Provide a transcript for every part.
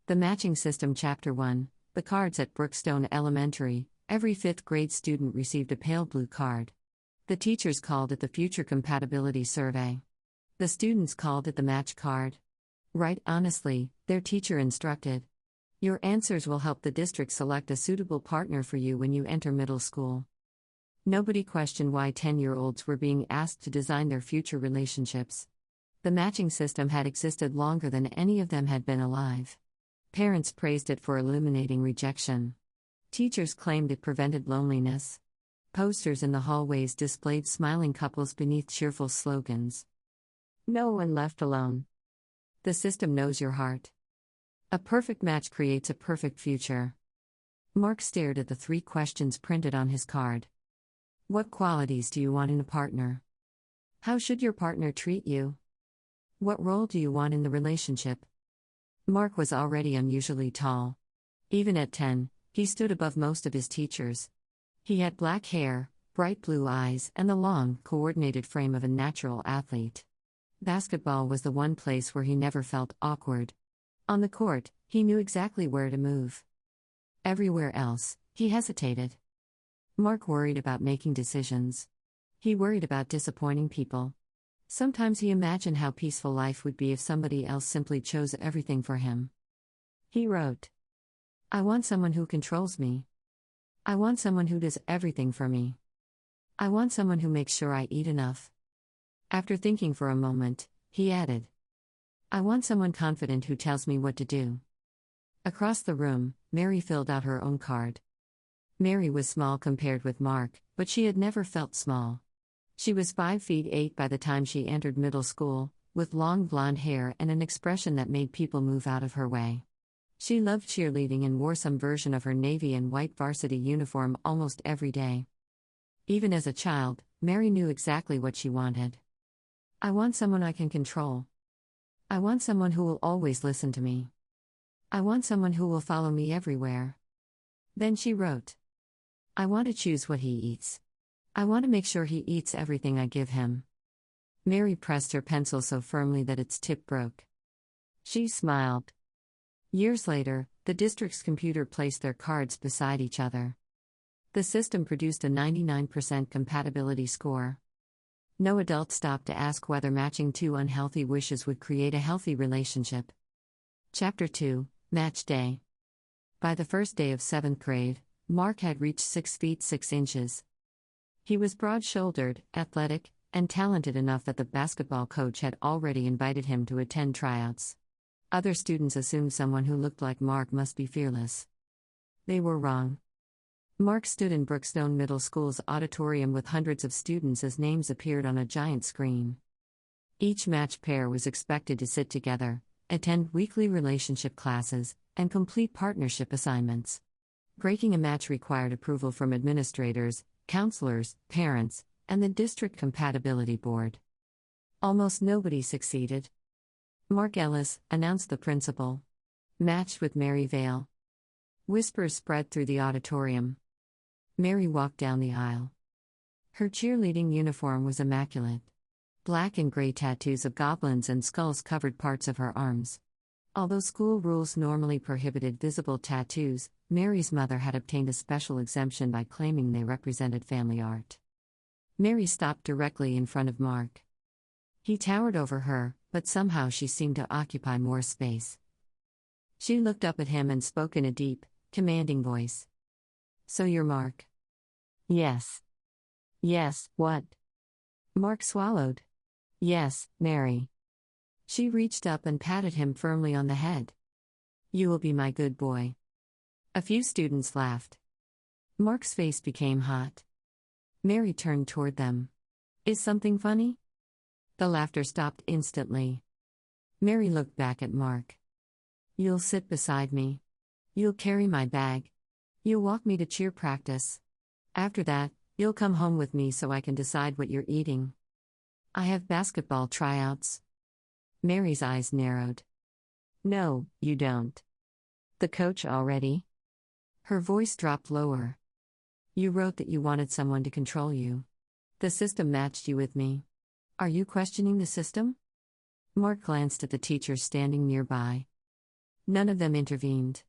The Matching System Chapter 1. The cards at Brookstone Elementary. Every 5th grade student received a pale blue card. The teachers called it the Future Compatibility Survey. The students called it the Match Card. Write honestly, their teacher instructed. Your answers will help the district select a suitable partner for you when you enter middle school. Nobody questioned why 10-year-olds were being asked to design their future relationships. The matching system had existed longer than any of them had been alive. Parents praised it for eliminating rejection. Teachers claimed it prevented loneliness. Posters in the hallways displayed smiling couples beneath cheerful slogans. No one left alone. The system knows your heart. A perfect match creates a perfect future. Mark stared at the 3 questions printed on his card. What qualities do you want in a partner? How should your partner treat you? What role do you want in the relationship? Mark was already unusually tall. Even at 10, he stood above most of his teachers. He had black hair, bright blue eyes, and the long, coordinated frame of a natural athlete. Basketball was the one place where he never felt awkward. On the court, he knew exactly where to move. Everywhere else, he hesitated. Mark worried about making decisions. He worried about disappointing people. Sometimes he imagined how peaceful life would be if somebody else simply chose everything for him. He wrote, I want someone who controls me. I want someone who does everything for me. I want someone who makes sure I eat enough. After thinking for a moment, he added, I want someone confident who tells me what to do. Across the room, Mary filled out her own card. Mary was small compared with Mark, but she had never felt small. She was 5 feet 8 by the time she entered middle school, with long blonde hair and an expression that made people move out of her way. She loved cheerleading and wore some version of her navy and white varsity uniform almost every day. Even as a child, Mary knew exactly what she wanted. I want someone I can control. I want someone who will always listen to me. I want someone who will follow me everywhere. Then she wrote, I want to choose what he eats. I want to make sure he eats everything I give him. Mary pressed her pencil so firmly that its tip broke. She smiled. Years later, the district's computer placed their cards beside each other. The system produced a 99% compatibility score. No adult stopped to ask whether matching 2 unhealthy wishes would create a healthy relationship. Chapter 2, Match Day. By the first day of 7th grade, Mark had reached 6 feet 6 inches. He was broad-shouldered, athletic, and talented enough that the basketball coach had already invited him to attend tryouts. Other students assumed someone who looked like Mark must be fearless. They were wrong. Mark stood in Brookstone Middle School's auditorium with hundreds of students as names appeared on a giant screen. Each matched pair was expected to sit together, attend weekly relationship classes, and complete partnership assignments. Breaking a match required approval from administrators, counselors, parents, and the district compatibility board. Almost nobody succeeded. Mark Ellis, announced the principal. Matched with Mary Vale. Whispers spread through the auditorium. Mary walked down the aisle. Her cheerleading uniform was immaculate. Black and gray tattoos of goblins and skulls covered parts of her arms. Although school rules normally prohibited visible tattoos, Mary's mother had obtained a special exemption by claiming they represented family art. Mary stopped directly in front of Mark. He towered over her, but somehow she seemed to occupy more space. She looked up at him and spoke in a deep, commanding voice. So you're Mark? Yes. Yes, what? Mark swallowed. Yes, Mary. She reached up and patted him firmly on the head. You will be my good boy. A few students laughed. Mark's face became hot. Mary turned toward them. Is something funny? The laughter stopped instantly. Mary looked back at Mark. You'll sit beside me. You'll carry my bag. You'll walk me to cheer practice. After that, you'll come home with me so I can decide what you're eating. I have basketball tryouts. Mary's eyes narrowed. No, you don't. The coach already? Her voice dropped lower. You wrote that you wanted someone to control you. The system matched you with me. Are you questioning the system? Mark glanced at the teachers standing nearby. None of them intervened.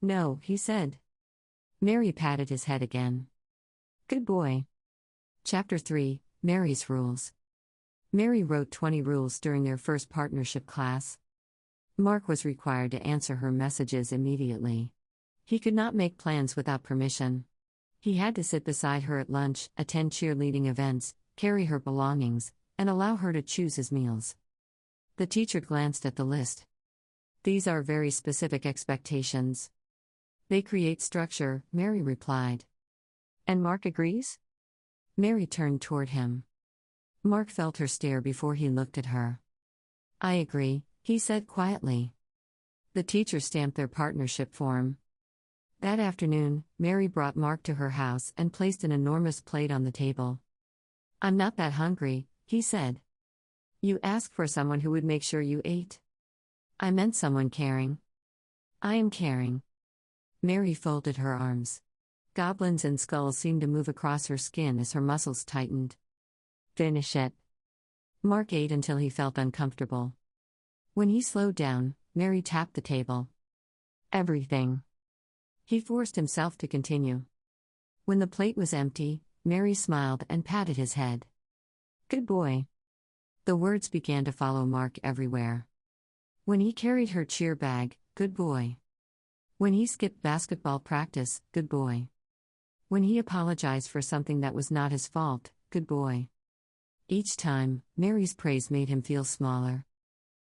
No, he said. Mary patted his head again. Good boy. Chapter 3, Mary's Rules. Mary wrote 20 rules during their first partnership class. Mark was required to answer her messages immediately. He could not make plans without permission. He had to sit beside her at lunch, attend cheerleading events, carry her belongings, and allow her to choose his meals. The teacher glanced at the list. These are very specific expectations. They create structure, Mary replied. And Mark agrees? Mary turned toward him. Mark felt her stare before he looked at her. I agree, he said quietly. The teacher stamped their partnership form. That afternoon, Mary brought Mark to her house and placed an enormous plate on the table. I'm not that hungry, he said. You asked for someone who would make sure you ate. I meant someone caring. I am caring. Mary folded her arms. Goblins and skulls seemed to move across her skin as her muscles tightened. Finish it. Mark ate until he felt uncomfortable. When he slowed down, Mary tapped the table. Everything. He forced himself to continue. When the plate was empty, Mary smiled and patted his head. Good boy. The words began to follow Mark everywhere. When he carried her cheer bag, good boy. When he skipped basketball practice, good boy. When he apologized for something that was not his fault, good boy. Each time, Mary's praise made him feel smaller.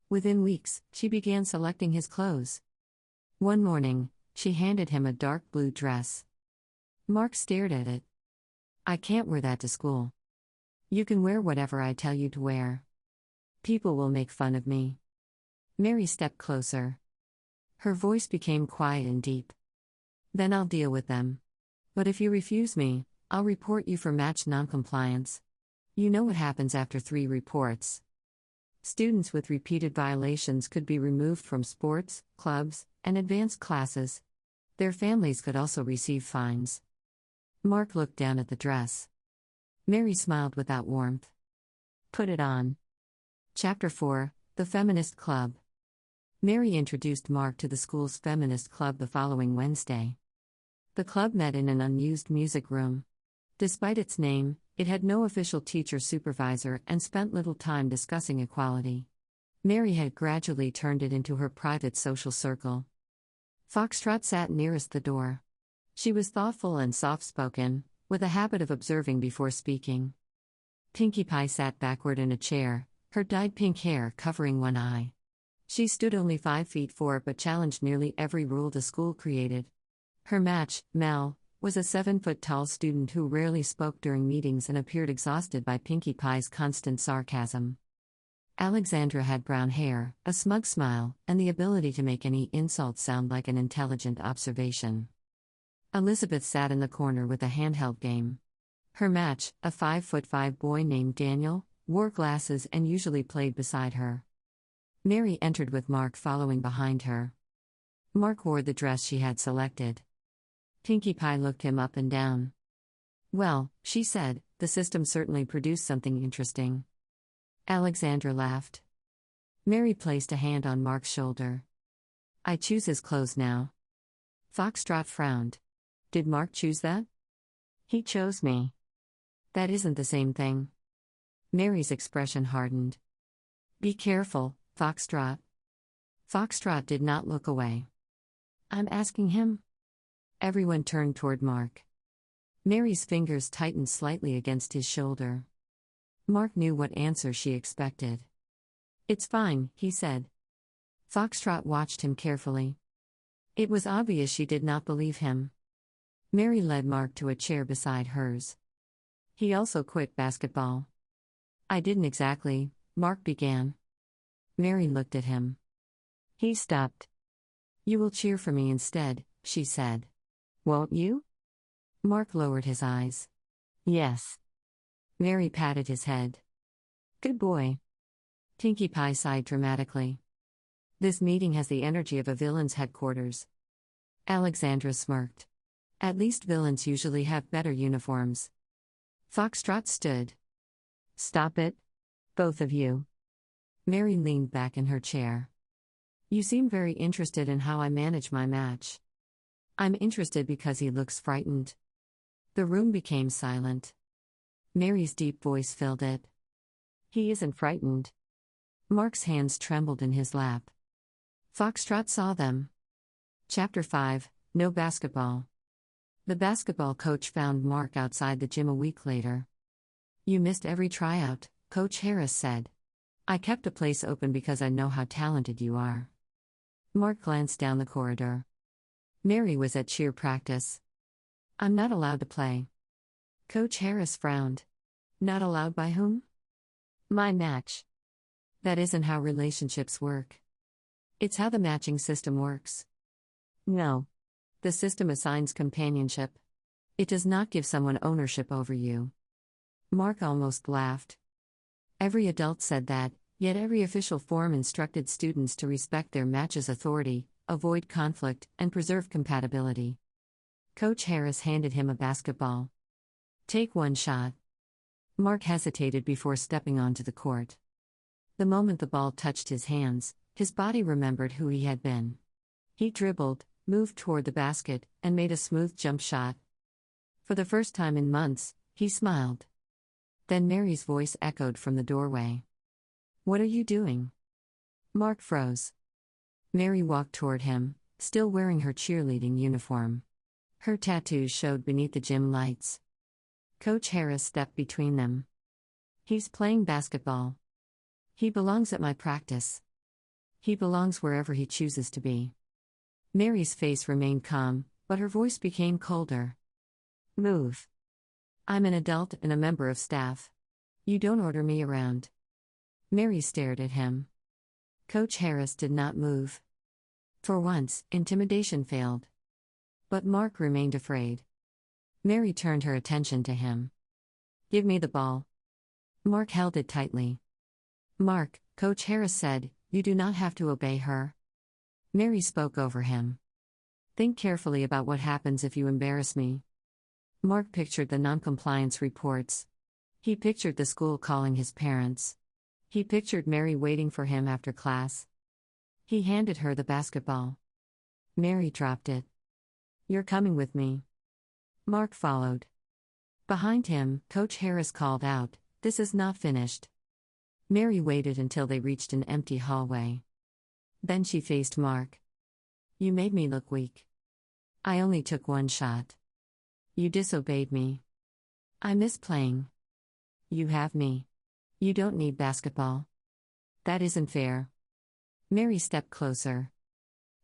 Within weeks, she began selecting his clothes. One morning, she handed him a dark blue dress. Mark stared at it. I can't wear that to school. You can wear whatever I tell you to wear. People will make fun of me. Mary stepped closer. Her voice became quiet and deep. Then I'll deal with them. But if you refuse me, I'll report you for match noncompliance. You know what happens after 3 reports. Students with repeated violations could be removed from sports, clubs, and advanced classes. Their families could also receive fines. Mark looked down at the dress. Mary smiled without warmth. Put it on. Chapter 4, The Feminist Club. Mary introduced Mark to the school's feminist club the following Wednesday. The club met in an unused music room. Despite its name, it had no official teacher-supervisor and spent little time discussing equality. Mary had gradually turned it into her private social circle. Foxtrot sat nearest the door. She was thoughtful and soft-spoken, with a habit of observing before speaking. Pinkie Pie sat backward in a chair, her dyed pink hair covering one eye. She stood only 5'4" but challenged nearly every rule the school created. Her match, Mel, was a 7-foot-tall student who rarely spoke during meetings and appeared exhausted by Pinkie Pie's constant sarcasm. Alexandra had brown hair, a smug smile, and the ability to make any insult sound like an intelligent observation. Elizabeth sat in the corner with a handheld game. Her match, a 5'5" boy named Daniel, wore glasses and usually played beside her. Mary entered with Mark following behind her. Mark wore the dress she had selected. Pinkie Pie looked him up and down. Well, she said, the system certainly produced something interesting. Alexandra laughed. Mary placed a hand on Mark's shoulder. I choose his clothes now. Foxtrot frowned. Did Mark choose that? He chose me. That isn't the same thing. Mary's expression hardened. Be careful, Foxtrot. Foxtrot did not look away. I'm asking him. Everyone turned toward Mark. Mary's fingers tightened slightly against his shoulder. Mark knew what answer she expected. It's fine, he said. Foxtrot watched him carefully. It was obvious she did not believe him. Mary led Mark to a chair beside hers. He also quit basketball. I didn't exactly, Mark began. Mary looked at him. He stopped. You will cheer for me instead, she said. Won't you? Mark lowered his eyes. Yes. Mary patted his head. Good boy. Pinkie Pie sighed dramatically. This meeting has the energy of a villain's headquarters. Alexandra smirked. At least villains usually have better uniforms. Foxtrot stood. Stop it. Both of you. Mary leaned back in her chair. You seem very interested in how I manage my match. I'm interested because he looks frightened. The room became silent. Mary's deep voice filled it. He isn't frightened. Mark's hands trembled in his lap. Foxtrot saw them. Chapter 5, No Basketball. The basketball coach found Mark outside the gym a week later. You missed every tryout, Coach Harris said. I kept a place open because I know how talented you are. Mark glanced down the corridor. Mary was at cheer practice. I'm not allowed to play. Coach Harris frowned. Not allowed by whom? My match. That isn't how relationships work. It's how the matching system works. No. The system assigns companionship. It does not give someone ownership over you. Mark almost laughed. Every adult said that, yet every official form instructed students to respect their match's authority, avoid conflict, and preserve compatibility. Coach Harris handed him a basketball. Take one shot. Mark hesitated before stepping onto the court. The moment the ball touched his hands, his body remembered who he had been. He dribbled, moved toward the basket, and made a smooth jump shot. For the first time in months, he smiled. Then Mary's voice echoed from the doorway. What are you doing? Mark froze. Mary walked toward him, still wearing her cheerleading uniform. Her tattoos showed beneath the gym lights. Coach Harris stepped between them. He's playing basketball. He belongs at my practice. He belongs wherever he chooses to be. Mary's face remained calm, but her voice became colder. Move. I'm an adult and a member of staff. You don't order me around. Mary stared at him. Coach Harris did not move. For once, intimidation failed. But Mark remained afraid. Mary turned her attention to him. Give me the ball. Mark held it tightly. Mark, Coach Harris said, you do not have to obey her. Mary spoke over him. Think carefully about what happens if you embarrass me. Mark pictured the noncompliance reports. He pictured the school calling his parents. He pictured Mary waiting for him after class. He handed her the basketball. Mary dropped it. You're coming with me. Mark followed. Behind him, Coach Harris called out, This is not finished. Mary waited until they reached an empty hallway. Then she faced Mark. You made me look weak. I only took one shot. You disobeyed me. I miss playing. You have me. You don't need basketball. That isn't fair. Mary stepped closer.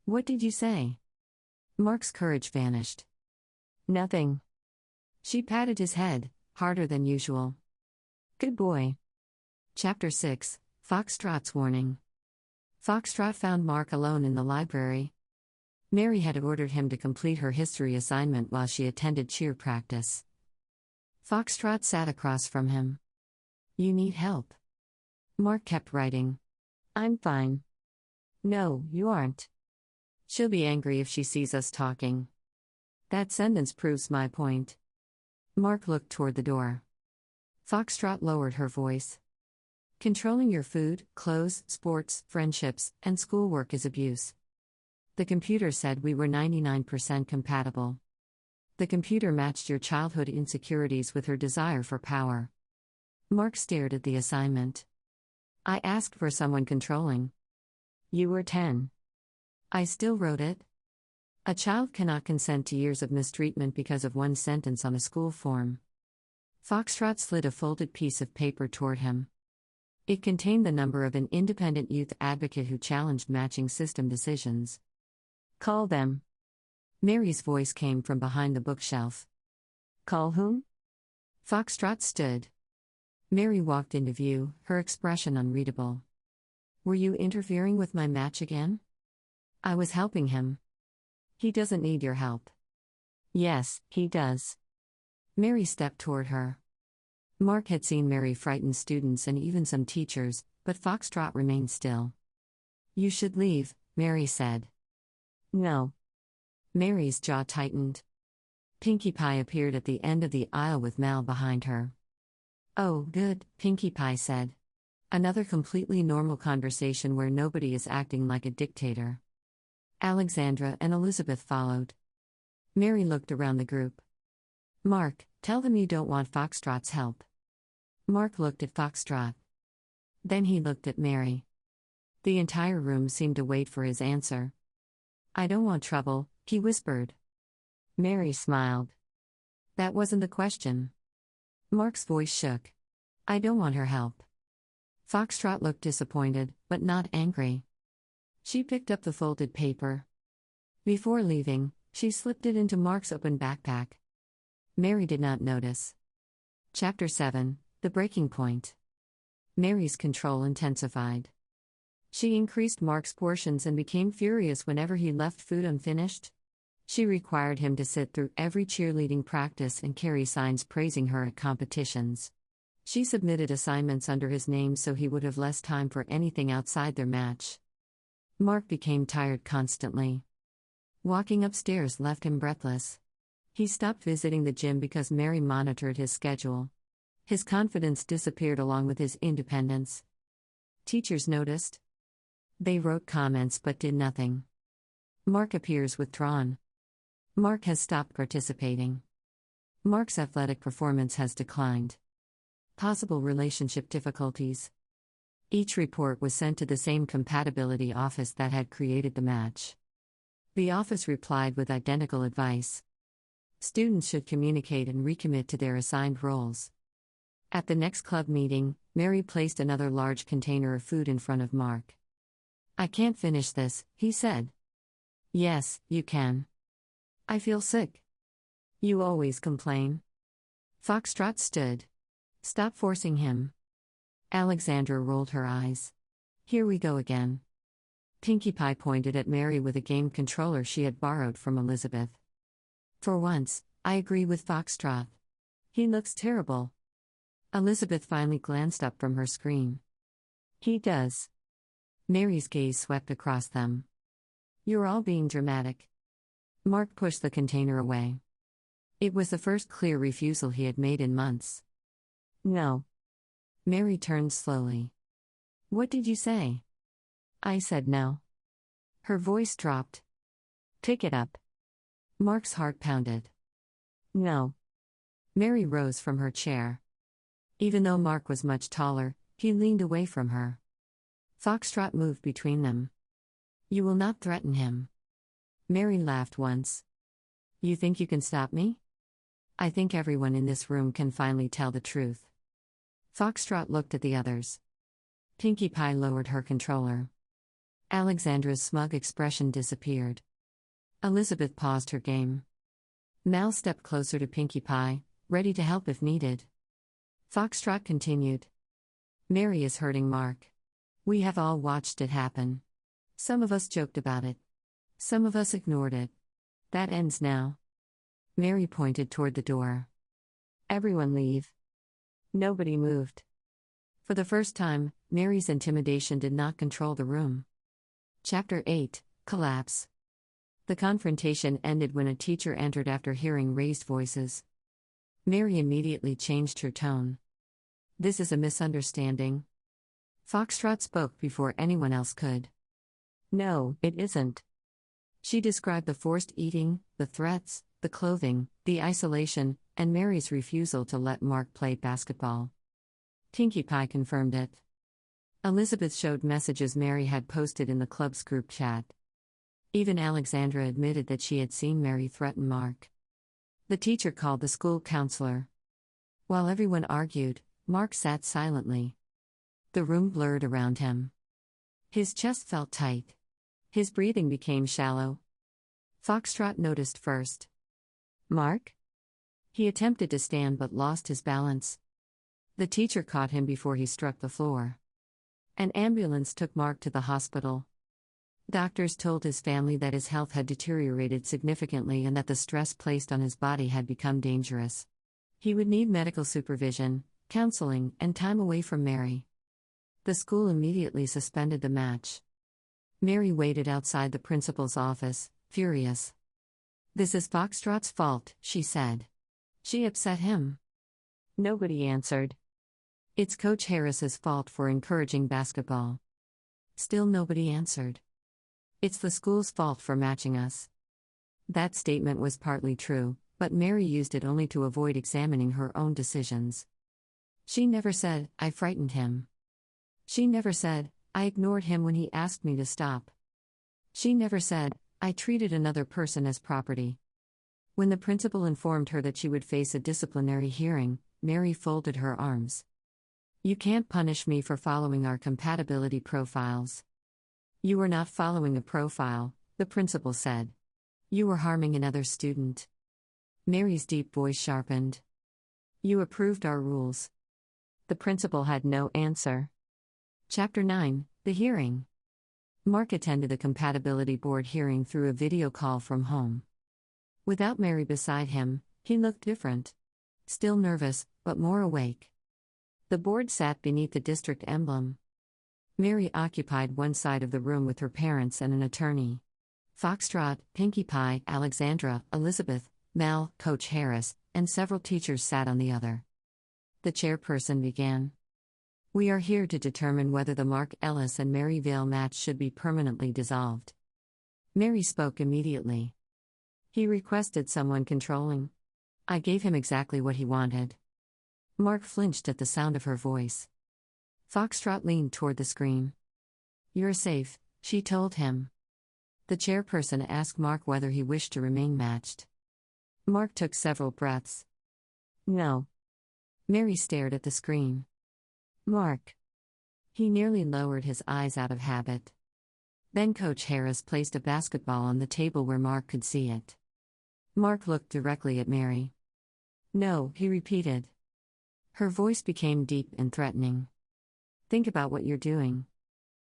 What did you say? Mark's courage vanished. Nothing. She patted his head, harder than usual. Good boy. Chapter 6, Foxtrot's Warning. Foxtrot found Mark alone in the library. Mary had ordered him to complete her history assignment while she attended cheer practice. Foxtrot sat across from him. You need help. Mark kept writing. I'm fine. No, you aren't. She'll be angry if she sees us talking. That sentence proves my point. Mark looked toward the door. Foxtrot lowered her voice. Controlling your food, clothes, sports, friendships, and schoolwork is abuse. The computer said we were 99% compatible. The computer matched your childhood insecurities with her desire for power. Mark stared at the assignment. I asked for someone controlling. You were 10. I still wrote it. A child cannot consent to years of mistreatment because of one sentence on a school form. Foxtrot slid a folded piece of paper toward him. It contained the number of an independent youth advocate who challenged matching system decisions. Call them. Mary's voice came from behind the bookshelf. Call whom? Foxtrot stood. Mary walked into view, her expression unreadable. Were you interfering with my match again? I was helping him. He doesn't need your help. Yes, he does. Mary stepped toward her. Mark had seen Mary frighten students and even some teachers, but Foxtrot remained still. You should leave, Mary said. No. Mary's jaw tightened. Pinkie Pie appeared at the end of the aisle with Mal behind her. Oh, good, Pinkie Pie said. Another completely normal conversation where nobody is acting like a dictator. Alexandra and Elizabeth followed. Mary looked around the group. Mark, tell them you don't want Foxtrot's help. Mark looked at Foxtrot. Then he looked at Mary. The entire room seemed to wait for his answer. I don't want trouble, he whispered. Mary smiled. That wasn't the question. Mark's voice shook. I don't want her help. Foxtrot looked disappointed, but not angry. She picked up the folded paper. Before leaving, she slipped it into Mark's open backpack. Mary did not notice. Chapter 7: The Breaking Point. Mary's control intensified. She increased Mark's portions and became furious whenever he left food unfinished. She required him to sit through every cheerleading practice and carry signs praising her at competitions. She submitted assignments under his name so he would have less time for anything outside their match. Mark became tired constantly. Walking upstairs left him breathless. He stopped visiting the gym because Mary monitored his schedule. His confidence disappeared along with his independence. Teachers noticed. They wrote comments but did nothing. Mark appears withdrawn. Mark has stopped participating. Mark's athletic performance has declined. Possible relationship difficulties. Each report was sent to the same compatibility office that had created the match. The office replied with identical advice. Students should communicate and recommit to their assigned roles. At the next club meeting, Mary placed another large container of food in front of Mark. I can't finish this, he said. Yes, you can. I feel sick. You always complain. Foxtrot stood. Stop forcing him. Alexandra rolled her eyes. Here we go again. Pinkie Pie pointed at Mary with a game controller she had borrowed from Elizabeth. For once, I agree with Foxtrot. He looks terrible. Elizabeth finally glanced up from her screen. He does. Mary's gaze swept across them. You're all being dramatic. Mark pushed the container away. It was the first clear refusal he had made in months. No. Mary turned slowly. What did you say? I said no. Her voice dropped. Pick it up. Mark's heart pounded. No. Mary rose from her chair. Even though Mark was much taller, he leaned away from her. Foxtrot moved between them. You will not threaten him. Mary laughed once. You think you can stop me? I think everyone in this room can finally tell the truth. Foxtrot looked at the others. Pinkie Pie lowered her controller. Alexandra's smug expression disappeared. Elizabeth paused her game. Mal stepped closer to Pinkie Pie, ready to help if needed. Foxtrot continued. Mary is hurting Mark. We have all watched it happen. Some of us joked about it. Some of us ignored it. That ends now. Mary pointed toward the door. Everyone leave. Nobody moved. For the first time, Mary's intimidation did not control the room. Chapter 8: Collapse. The confrontation ended when a teacher entered after hearing raised voices. Mary immediately changed her tone. This is a misunderstanding. Foxtrot spoke before anyone else could. No, it isn't. She described the forced eating, the threats, the clothing, the isolation, and Mary's refusal to let Mark play basketball. Pinkie Pie confirmed it. Elizabeth showed messages Mary had posted in the club's group chat. Even Alexandra admitted that she had seen Mary threaten Mark. The teacher called the school counselor. While everyone argued, Mark sat silently. The room blurred around him. His chest felt tight. His breathing became shallow. Foxtrot noticed first. Mark? He attempted to stand but lost his balance. The teacher caught him before he struck the floor. An ambulance took Mark to the hospital. Doctors told his family that his health had deteriorated significantly and that the stress placed on his body had become dangerous. He would need medical supervision, counseling, and time away from Mary. The school immediately suspended the match. Mary waited outside the principal's office, furious. This is Foxtrot's fault, she said. She upset him. Nobody answered. It's Coach Harris's fault for encouraging basketball. Still nobody answered. It's the school's fault for matching us. That statement was partly true, but Mary used it only to avoid examining her own decisions. She never said, "I frightened him." She never said, "I ignored him when he asked me to stop." She never said, "I treated another person as property." When the principal informed her that she would face a disciplinary hearing, Mary folded her arms. "You can't punish me for following our compatibility profiles." "You were not following a profile," the principal said. "You were harming another student." Mary's deep voice sharpened. "You approved our rules." The principal had no answer. Chapter 9: The Hearing. Mark attended the compatibility board hearing through a video call from home. Without Mary beside him, he looked different. Still nervous, but more awake. The board sat beneath the district emblem. Mary occupied one side of the room with her parents and an attorney. Foxtrot, Pinkie Pie, Alexandra, Elizabeth, Mel, Coach Harris, and several teachers sat on the other. The chairperson began. "We are here to determine whether the Mark Ellis and Mary Vale match should be permanently dissolved." Mary spoke immediately. "He requested someone controlling. I gave him exactly what he wanted." Mark flinched at the sound of her voice. Foxtrot leaned toward the screen. "You're safe," she told him. The chairperson asked Mark whether he wished to remain matched. Mark took several breaths. "No." Mary stared at the screen. "Mark." He nearly lowered his eyes out of habit. Then Coach Harris placed a basketball on the table where Mark could see it. Mark looked directly at Mary. "No," he repeated. Her voice became deep and threatening. "Think about what you're doing."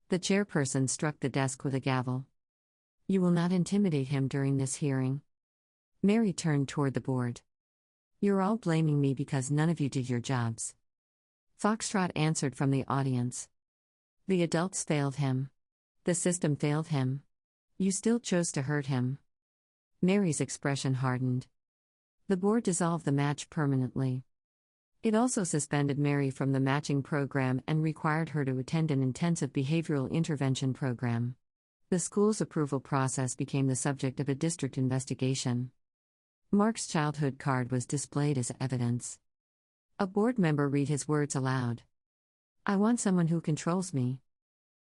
The chairperson struck the desk with a gavel. "You will not intimidate him during this hearing." Mary turned toward the board. "You're all blaming me because none of you did your jobs." Foxtrot answered from the audience. "The adults failed him. The system failed him. You still chose to hurt him." Mary's expression hardened. The board dissolved the match permanently. It also suspended Mary from the matching program and required her to attend an intensive behavioral intervention program. The school's approval process became the subject of a district investigation. Mark's childhood card was displayed as evidence. A board member read his words aloud. "I want someone who controls me."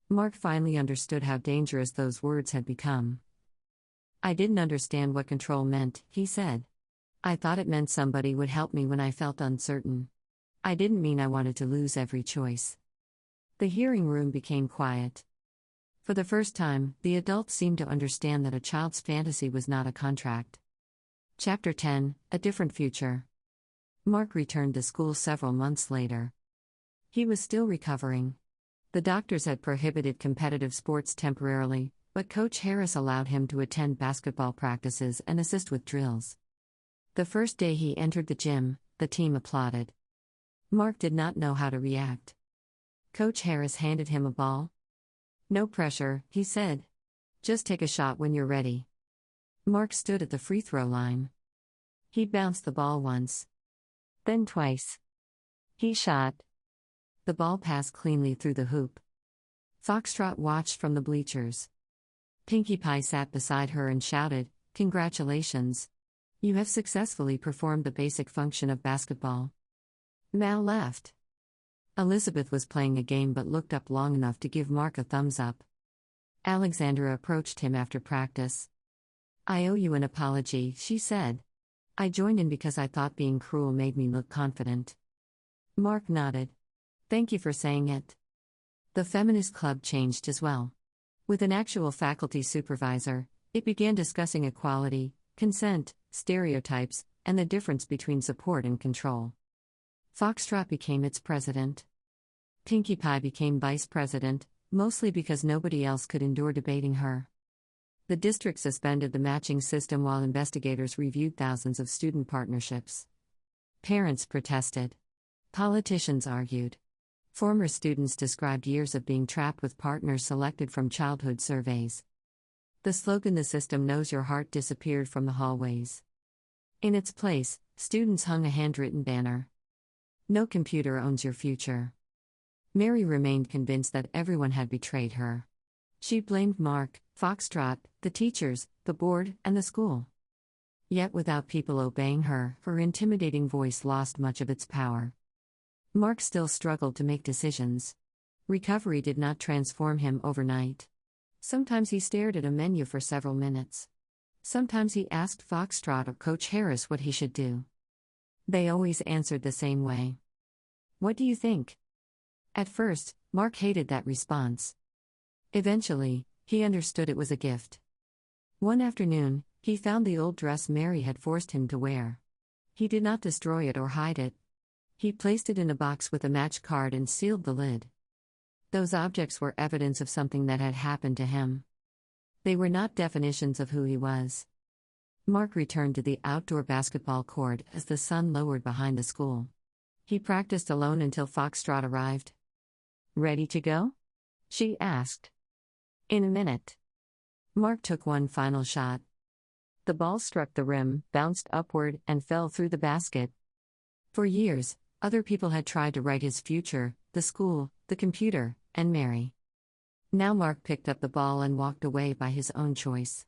Mark finally understood how dangerous those words had become. "I didn't understand what control meant," he said. "I thought it meant somebody would help me when I felt uncertain. I didn't mean I wanted to lose every choice." The hearing room became quiet. For the first time, the adults seemed to understand that a child's fantasy was not a contract. Chapter 10: A Different Future. Mark returned to school several months later. He was still recovering. The doctors had prohibited competitive sports temporarily, but Coach Harris allowed him to attend basketball practices and assist with drills. The first day he entered the gym, the team applauded. Mark did not know how to react. Coach Harris handed him a ball. "No pressure," he said. "Just take a shot when you're ready." Mark stood at the free throw line. He bounced the ball once. Then twice. He shot. The ball passed cleanly through the hoop. Foxtrot watched from the bleachers. Pinkie Pie sat beside her and shouted, "Congratulations! You have successfully performed the basic function of basketball." Mal laughed. Elizabeth was playing a game but looked up long enough to give Mark a thumbs up. Alexandra approached him after practice. "I owe you an apology," she said. "I joined in because I thought being cruel made me look confident." Mark nodded. "Thank you for saying it." The feminist club changed as well. With an actual faculty supervisor, it began discussing equality, consent, stereotypes, and the difference between support and control. Foxtrot became its president. Pinkie Pie became vice president, mostly because nobody else could endure debating her. The district suspended the matching system while investigators reviewed thousands of student partnerships. Parents protested. Politicians argued. Former students described years of being trapped with partners selected from childhood surveys. The slogan "The system knows your heart" disappeared from the hallways. In its place, students hung a handwritten banner. No computer owns your future. Mary remained convinced that everyone had betrayed her. She blamed Mark, Foxtrot, the teachers, the board, and the school. Yet without people obeying her, her intimidating voice lost much of its power. Mark still struggled to make decisions. Recovery did not transform him overnight. Sometimes he stared at a menu for several minutes. Sometimes he asked Foxtrot or Coach Harris what he should do. They always answered the same way. "What do you think?" At first, Mark hated that response. Eventually, he understood it was a gift. One afternoon, he found the old dress Mary had forced him to wear. He did not destroy it or hide it. He placed it in a box with a match card and sealed the lid. Those objects were evidence of something that had happened to him. They were not definitions of who he was. Mark returned to the outdoor basketball court as the sun lowered behind the school. He practiced alone until Foxtrot arrived. "Ready to go?" she asked. "In a minute." Mark took one final shot. The ball struck the rim, bounced upward, and fell through the basket. For years, other people had tried to write his future: the school, the computer, and Mary. Now Mark picked up the ball and walked away by his own choice.